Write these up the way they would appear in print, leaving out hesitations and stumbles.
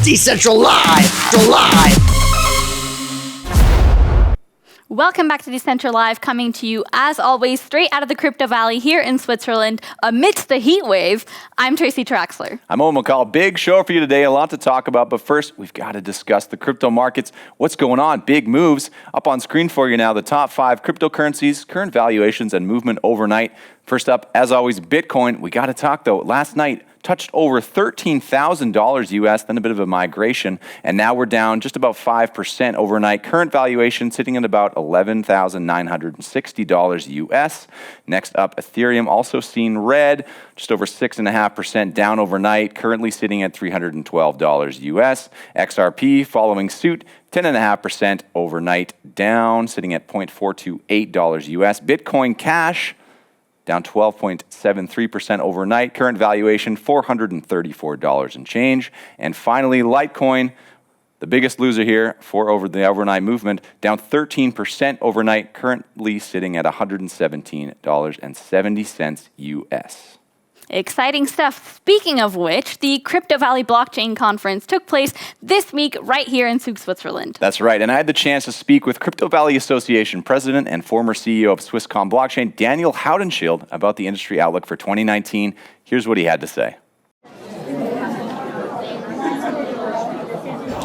decentraLIVE. Welcome back to decentraLIVE, coming to you, as always, straight out of the Crypto Valley here in Switzerland, amidst the heat wave. I'm Tracy Traxler. I'm Owen McCall. Big show for you today, a lot to talk about, but first, we've got to discuss the crypto markets. What's going on? Big moves. Up on screen for you now, the top 5 cryptocurrencies, current valuations, and movement overnight. First up, as always, Bitcoin. We got to talk, though. Last night, touched over $13,000 US, then a bit of a migration, and now we're down just about 5% overnight. Current valuation sitting at about $11,960 US. Next up, Ethereum, also seen red, just over 6.5% down overnight, currently sitting at $312 US. XRP following suit, 10.5% overnight down, sitting at $0.428 US. Bitcoin Cash, down 12.73% overnight. Current valuation, $434 and change. And finally, Litecoin, the biggest loser here for the overnight movement, down 13% overnight, currently sitting at $117.70 US. Exciting stuff. Speaking of which, the Crypto Valley Blockchain Conference took place this week right here in Zug, Switzerland. That's right, and I had the chance to speak with Crypto Valley Association President and former CEO of Swisscom Blockchain, Daniel Haudenschild, about the industry outlook for 2019. Here's what he had to say.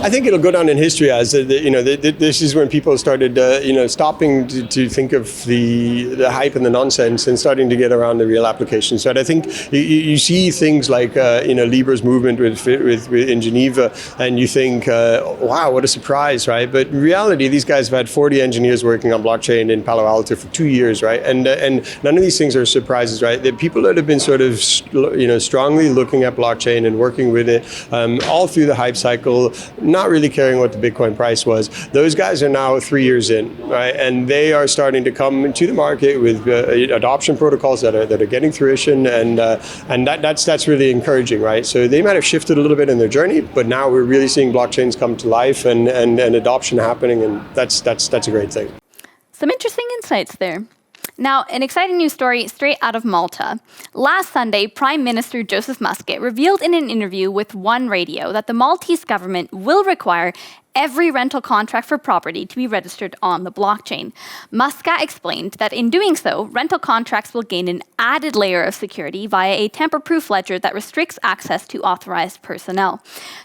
I think it'll go down in history as this is when people started stopping to think of the hype and the nonsense and starting to get around the real applications. So I think you see things like Libra's movement in Geneva, and you think, wow, what a surprise, right? But in reality, these guys have had 40 engineers working on blockchain in Palo Alto for 2 years, right? And none of these things are surprises, right? The people that have been sort of strongly looking at blockchain and working with it all through the hype cycle, not really caring what the Bitcoin price was. Those guys are now 3 years in, right? And they are starting to come into the market with adoption protocols that are getting fruition, and that's really encouraging, right? So they might have shifted a little bit in their journey, but now we're really seeing blockchains come to life and adoption happening, and that's a great thing. Some interesting insights there. Now, an exciting news story straight out of Malta. Last Sunday, Prime Minister Joseph Muscat revealed in an interview with One Radio that the Maltese government will require every rental contract for property to be registered on the blockchain. Muscat explained that in doing so, rental contracts will gain an added layer of security via a tamper-proof ledger that restricts access to authorized personnel.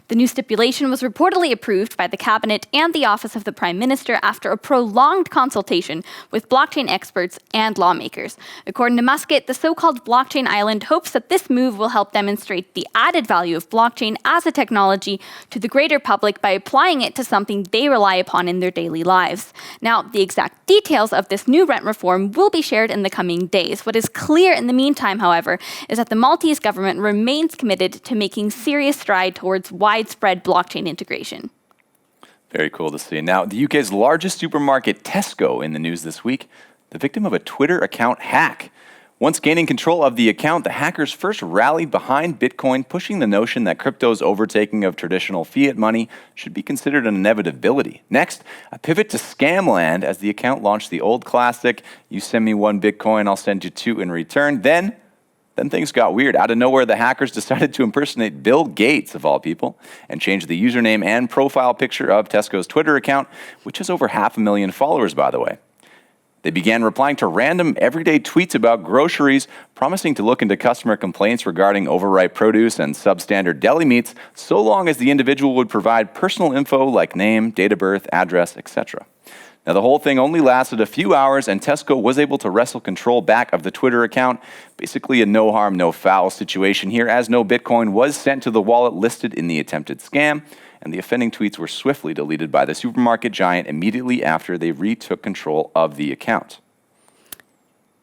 The new stipulation was reportedly approved by the Cabinet and the Office of the Prime Minister after a prolonged consultation with blockchain experts and lawmakers. According to Muscat, the so-called blockchain island hopes that this move will help demonstrate the added value of blockchain as a technology to the greater public by applying it to something they rely upon in their daily lives. Now, the exact details of this new rent reform will be shared in the coming days. What is clear in the meantime, however, is that the Maltese government remains committed to making serious stride towards widespread blockchain integration. Very cool to see. Now, the UK's largest supermarket, Tesco, in the news this week, the victim of a Twitter account hack. Once gaining control of the account, the hackers first rallied behind Bitcoin, pushing the notion that crypto's overtaking of traditional fiat money should be considered an inevitability. Next, a pivot to scam land as the account launched the old classic, you send me 1 Bitcoin, I'll send you 2 in return. Then things got weird. Out of nowhere, the hackers decided to impersonate Bill Gates, of all people, and change the username and profile picture of Tesco's Twitter account, which has over 500,000 followers, by the way. They began replying to random everyday tweets about groceries, promising to look into customer complaints regarding overripe produce and substandard deli meats, so long as the individual would provide personal info like name, date of birth, address, etc. Now, the whole thing only lasted a few hours, and Tesco was able to wrestle control back of the Twitter account. Basically a no harm, no foul situation here, as no Bitcoin was sent to the wallet listed in the attempted scam, and the offending tweets were swiftly deleted by the supermarket giant immediately after they retook control of the account.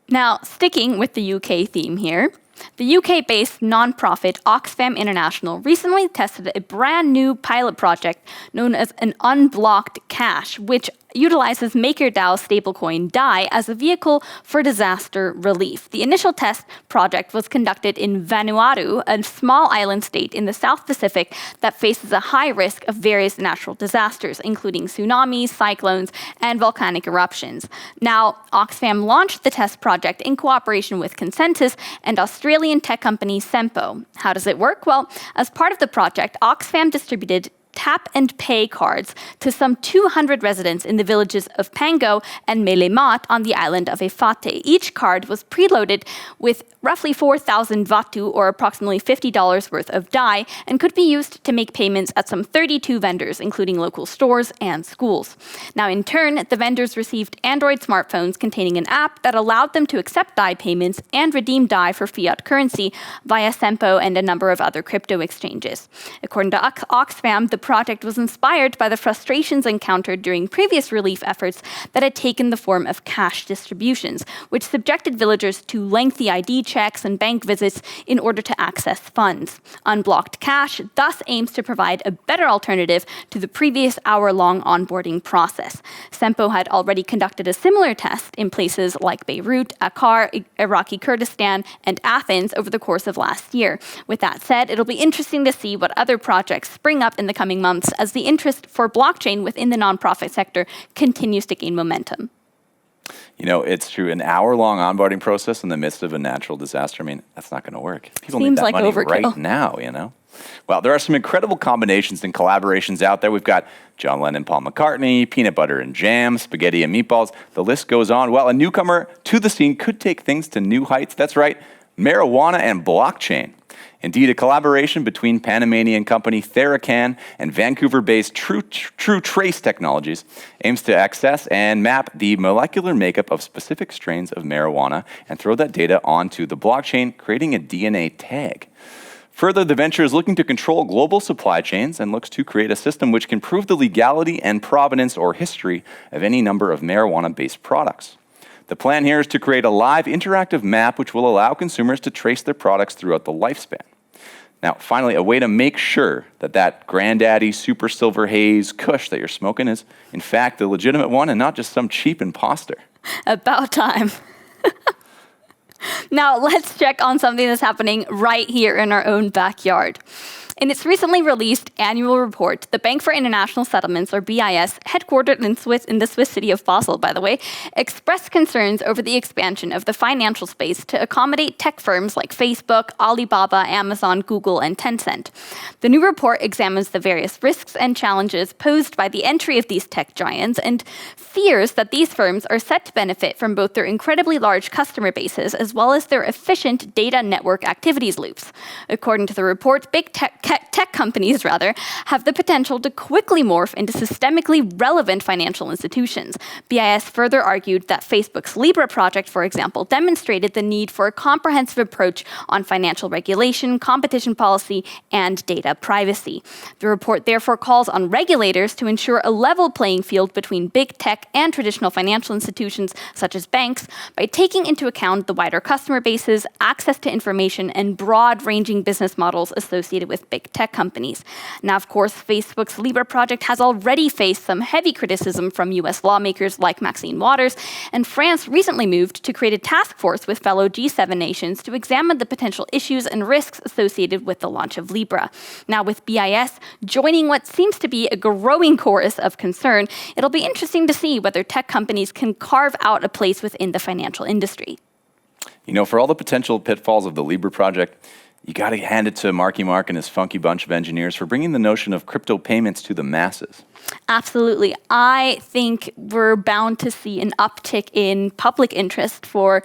Now, sticking with the UK theme here, the UK-based non-profit Oxfam International recently tested a brand new pilot project known as an unblocked cash, which utilizes MakerDAO stablecoin DAI as a vehicle for disaster relief. The initial test project was conducted in Vanuatu, a small island state in the South Pacific that faces a high risk of various natural disasters, including tsunamis, cyclones, and volcanic eruptions. Now, Oxfam launched the test project in cooperation with Consensus and Australian tech company Sempo. How does it work? Well, as part of the project, Oxfam distributed tap and pay cards to some 200 residents in the villages of Pango and Melemat on the island of Efate. Each card was preloaded with roughly 4,000 Vatu, or approximately $50 worth of DAI, and could be used to make payments at some 32 vendors, including local stores and schools. Now, in turn, the vendors received Android smartphones containing an app that allowed them to accept DAI payments and redeem DAI for fiat currency via Sempo and a number of other crypto exchanges. According to Oxfam, the project was inspired by the frustrations encountered during previous relief efforts that had taken the form of cash distributions, which subjected villagers to lengthy ID checks and bank visits in order to access funds. Unblocked Cash thus aims to provide a better alternative to the previous hour-long onboarding process. Sempo had already conducted a similar test in places like Beirut, Akkar, Iraqi Kurdistan, and Athens over the course of last year. With that said, it'll be interesting to see what other projects spring up in the coming months as the interest for blockchain within the nonprofit sector continues to gain momentum. You know, it's true. An hour-long onboarding process in the midst of a natural disaster, I mean, that's not going to work. People Seems need that like money overkill. right now, you know? Well, there are some incredible combinations and collaborations out there. We've got John Lennon, Paul McCartney, peanut butter and jam, spaghetti and meatballs. The list goes on. Well, a newcomer to the scene could take things to new heights. That's right, marijuana and blockchain. Indeed, a collaboration between Panamanian company TheraCan and Vancouver-based True Trace Technologies aims to access and map the molecular makeup of specific strains of marijuana and throw that data onto the blockchain, creating a DNA tag. Further, the venture is looking to control global supply chains and looks to create a system which can prove the legality and provenance or history of any number of marijuana-based products. The plan here is to create a live interactive map which will allow consumers to trace their products throughout the lifespan. Now, finally, a way to make sure that that granddaddy super silver haze kush that you're smoking is, in fact, the legitimate one and not just some cheap imposter. About time. Now, let's check on something that's happening right here in our own backyard. In its recently released annual report, the Bank for International Settlements, or BIS, headquartered in the Swiss city of Basel, by the way, expressed concerns over the expansion of the financial space to accommodate tech firms like Facebook, Alibaba, Amazon, Google, and Tencent. The new report examines the various risks and challenges posed by the entry of these tech giants and fears that these firms are set to benefit from both their incredibly large customer bases as well as their efficient data network activities loops. According to the report, big tech companies have the potential to quickly morph into systemically relevant financial institutions. BIS further argued that Facebook's Libra project, for example, demonstrated the need for a comprehensive approach on financial regulation, competition policy, and data privacy. The report therefore calls on regulators to ensure a level playing field between big tech and traditional financial institutions, such as banks, by taking into account the wider customer bases, access to information, and broad-ranging business models associated with big tech companies. Now, of course, Facebook's Libra project has already faced some heavy criticism from US lawmakers like Maxine Waters, and France recently moved to create a task force with fellow G7 nations to examine the potential issues and risks associated with the launch of Libra. Now, with BIS joining what seems to be a growing chorus of concern, it'll be interesting to see whether tech companies can carve out a place within the financial industry. You know, for all the potential pitfalls of the Libra project, you got to hand it to Marky Mark and his funky bunch of engineers for bringing the notion of crypto payments to the masses. Absolutely. I think we're bound to see an uptick in public interest for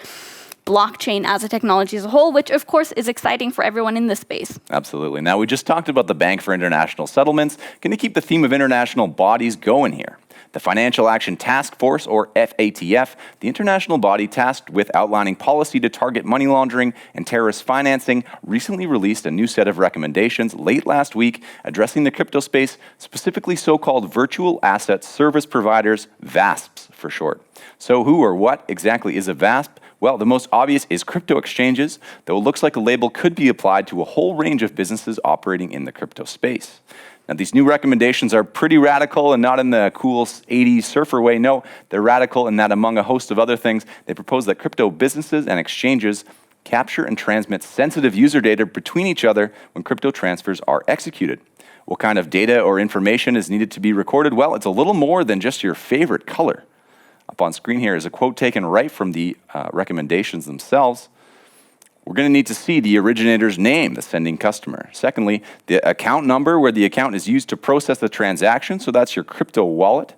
blockchain as a technology as a whole, which of course is exciting for everyone in this space. Absolutely. Now, we just talked about the Bank for International Settlements. Going to keep the theme of international bodies going here. The Financial Action Task Force, or FATF, the international body tasked with outlining policy to target money laundering and terrorist financing, recently released a new set of recommendations late last week addressing the crypto space, specifically so-called virtual asset service providers, VASPs for short. So who or what exactly is a VASP? Well, the most obvious is crypto exchanges, though it looks like a label could be applied to a whole range of businesses operating in the crypto space. Now, these new recommendations are pretty radical and not in the cool 80s surfer way. No, they're radical in that among a host of other things, they propose that crypto businesses and exchanges capture and transmit sensitive user data between each other when crypto transfers are executed. What kind of data or information is needed to be recorded? Well, it's a little more than just your favorite color. Up on screen here is a quote taken right from the recommendations themselves. We're going to need to see the originator's name, the sending customer. Secondly, the account number where the account is used to process the transaction, so that's your crypto wallet.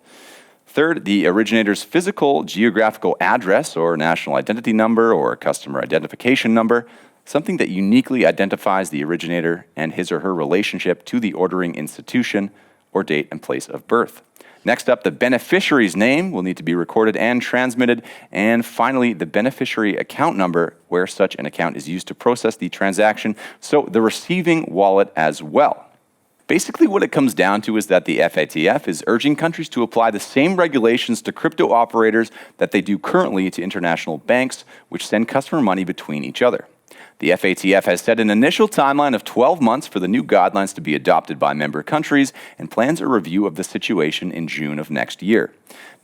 Third, the originator's physical geographical address or national identity number or customer identification number, something that uniquely identifies the originator and his or her relationship to the ordering institution or date and place of birth. Next up, the beneficiary's name will need to be recorded and transmitted. And finally, the beneficiary account number, where such an account is used to process the transaction, so the receiving wallet as well. Basically, what it comes down to is that the FATF is urging countries to apply the same regulations to crypto operators that they do currently to international banks, which send customer money between each other. The FATF has set an initial timeline of 12 months for the new guidelines to be adopted by member countries and plans a review of the situation in June of next year.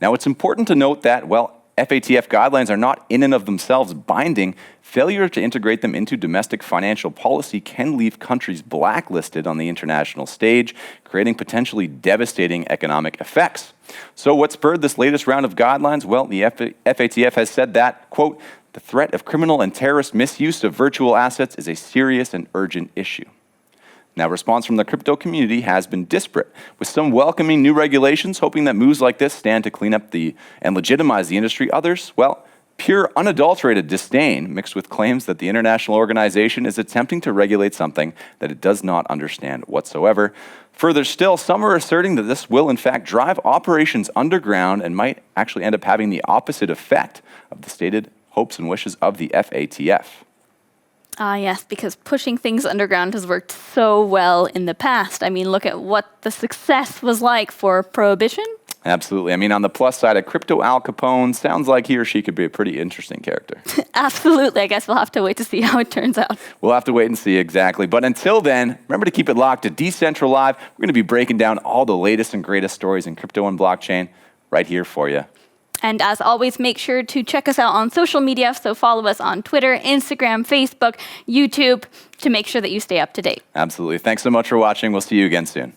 Now, it's important to note that, well, FATF guidelines are not in and of themselves binding. Failure to integrate them into domestic financial policy can leave countries blacklisted on the international stage, creating potentially devastating economic effects. So what spurred this latest round of guidelines? Well, the FATF has said that, quote, the threat of criminal and terrorist misuse of virtual assets is a serious and urgent issue. Now, response from the crypto community has been disparate, with some welcoming new regulations, hoping that moves like this stand to clean up and legitimize the industry. Others, well, pure unadulterated disdain mixed with claims that the international organization is attempting to regulate something that it does not understand whatsoever. Further still, some are asserting that this will in fact drive operations underground and might actually end up having the opposite effect of the stated hopes and wishes of the FATF. Yes, because pushing things underground has worked so well in the past. I mean, look at what the success was like for Prohibition. Absolutely. I mean, on the plus side, a crypto Al Capone sounds like he or she could be a pretty interesting character. Absolutely. I guess we'll have to wait to see how it turns out. We'll have to wait and see, exactly. But until then, remember to keep it locked to decentraLIVE. We're going to be breaking down all the latest and greatest stories in crypto and blockchain right here for you. And as always, make sure to check us out on social media. So follow us on Twitter, Instagram, Facebook, YouTube to make sure that you stay up to date. Absolutely. Thanks so much for watching. We'll see you again soon.